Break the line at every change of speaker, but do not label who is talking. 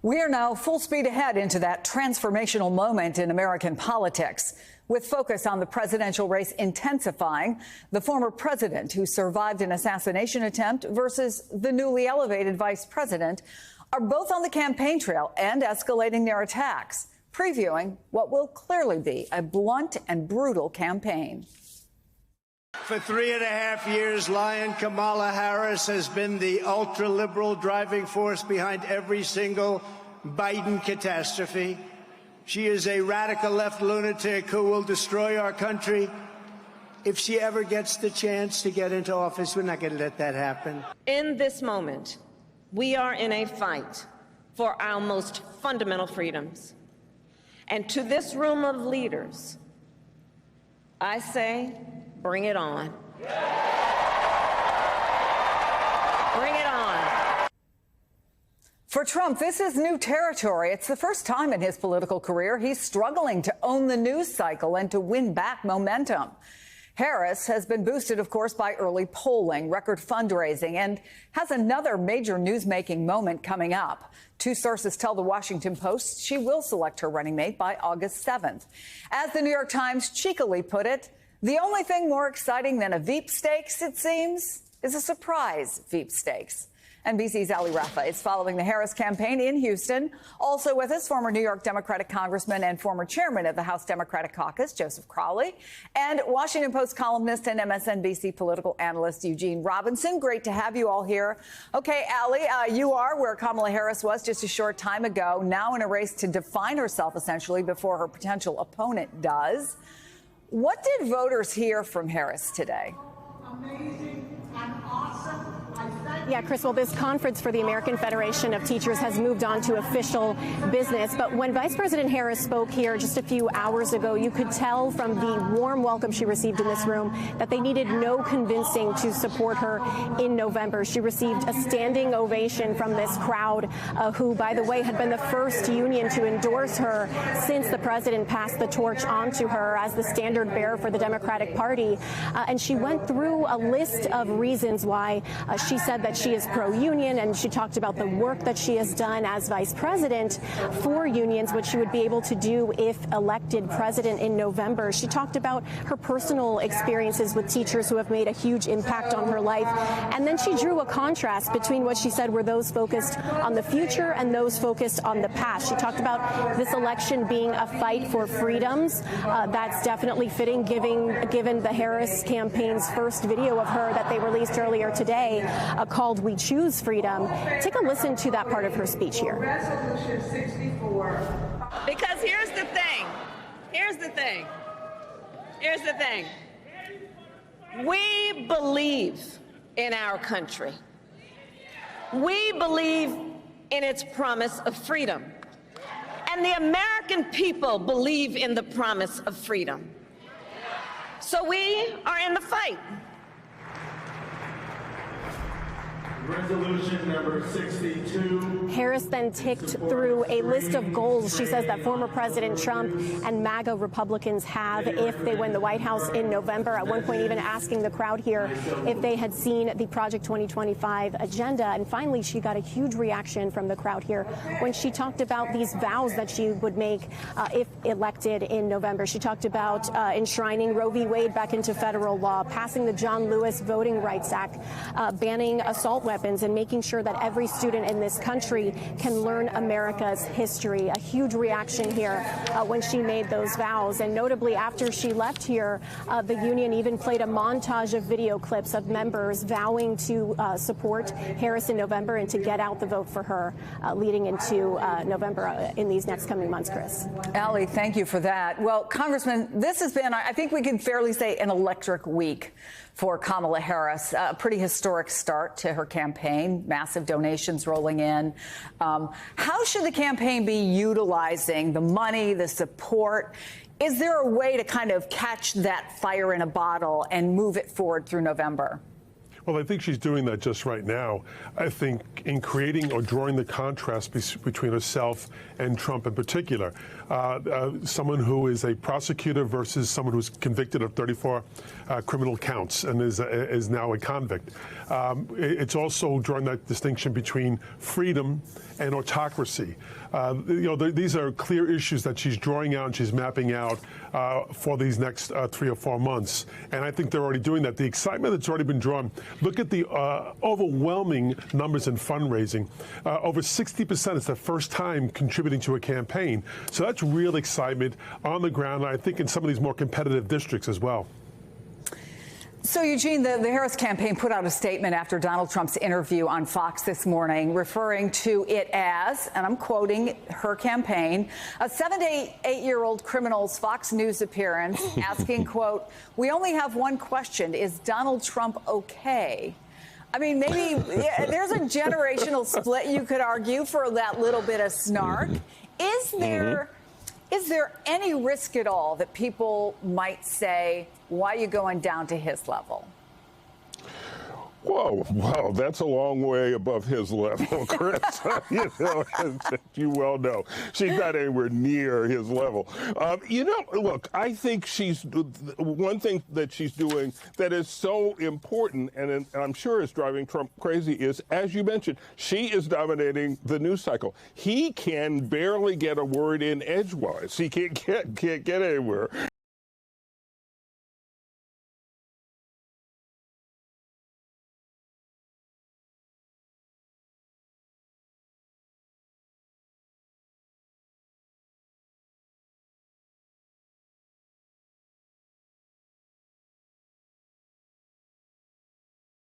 We are now full speed ahead into that transformational moment in American politics, with focus on the presidential race intensifying. The former president who survived an assassination attempt versus the newly elevated vice president are both on the campaign trail and escalating their attacks, previewing what will clearly be a blunt and brutal campaign.
For 3.5 years, Lion Kamala Harris has been the ultra-liberal driving force behind every single Biden catastrophe. She is a radical left lunatic who will destroy our country. If she ever gets the chance to get into office, we're not going to let that happen.
In this moment, we are in a fight for our most fundamental freedoms. And to this room of leaders, I say, bring it on. Bring it on.
For Trump, this is new territory. It's the first time in his political career he's struggling to own the news cycle and to win back momentum. Harris has been boosted, of course, by early polling, record fundraising, and has another major newsmaking moment coming up. Two sources tell the Washington Post she will select her running mate by August 7th. As the New York Times cheekily put it, the only thing more exciting than a Veep stakes, it seems, is a surprise Veep stakes. NBC's Ali Rafa is following the Harris campaign in Houston. Also with us, former New York Democratic congressman and former chairman of the House Democratic Caucus, Joseph Crowley, and Washington Post columnist and MSNBC political analyst Eugene Robinson. Great to have you all here. Okay, Ali, you are where Kamala Harris was just a short time ago, now in a race to define herself, essentially, before her potential opponent does. What did voters hear from Harris today?
Amazing and awesome.
Yeah, Chris, well, this conference for the American Federation of Teachers has moved on to official business. But when Vice President Harris spoke here just a few hours ago, you could tell from the warm welcome she received in this room that they needed no convincing to support her in November. She received a standing ovation from this crowd, who, by the way, had been the first union to endorse her since the president passed the torch on to her as the standard bearer for the Democratic Party. And she went through a list of reasons why she said that she is pro-union, and she talked about the work that she has done as vice president for unions, which she would be able to do if elected president in November. She talked about her personal experiences with teachers who have made a huge impact on her life. And then she drew a contrast between what she said were those focused on the future and those focused on the past. She talked about this election being a fight for freedoms. That's definitely fitting, given the Harris campaign's first video of her that they released earlier today, called We Choose Freedom. Take a listen to that part of her speech here.
Resolution 64.
Because here's the thing. Here's the thing. Here's the thing. We believe in our country. We believe in its promise of freedom. And the American people believe in the promise of freedom. So we are in the fight.
Resolution number 62.
Harris then ticked through a list of goals she says that former President Trump and MAGA Republicans have if they win the White House in November. At one point, even asking the crowd here if they had seen the Project 2025 agenda. And finally, she got a huge reaction from the crowd here when she talked about these vows that she would make if elected in November. She talked about enshrining Roe v. Wade back into federal law, passing the John Lewis Voting Rights Act, banning assault weapons, and making sure that every student in this country can learn America's history. A huge reaction here when she made those vows. And notably, after she left here, the union even played a montage of video clips of members vowing to support Harris in November and to get out the vote for her leading into November in these next coming months, Chris.
Ali, thank you for that. Well, Congressman, this has been, I think we can fairly say, an electric week for Kamala Harris. A pretty historic start to her campaign, massive donations rolling in. How should the campaign be utilizing the money, the support? Is there a way to kind of catch that fire in a bottle and move it forward through November?
Well, I think she's doing that just right now. I think in creating or drawing the contrast between herself and Trump in particular, someone who is a prosecutor versus someone who's convicted of 34 criminal counts and is now a convict. It's also drawing that distinction between freedom and autocracy. These are clear issues that she's drawing out and she's mapping out for these next 3 or 4 months. And I think they're already doing that. The excitement that's already been drawn, look at the overwhelming numbers in fundraising. Over 60% is the first time contributing to a campaign. So that's real excitement on the ground, I think in some of these more competitive districts as well.
So, Eugene, the Harris campaign put out a statement after Donald Trump's interview on Fox this morning, referring to it as, and I'm quoting her campaign, a 7 to 8-year-old criminal's Fox News appearance, asking, quote, "We only have one question. Is Donald Trump okay?" I mean, maybe there's a generational split, you could argue, for that little bit of snark. Is there any risk at all that people might say, why are you going down to his level?
Whoa, wow, that's a long way above his level, Chris. As you well know, she's not anywhere near his level. Look, I think she's one thing that she's doing that is so important, and I'm sure is driving Trump crazy, is, as you mentioned, she is dominating the news cycle. He can barely get a word in edgewise. He can't get anywhere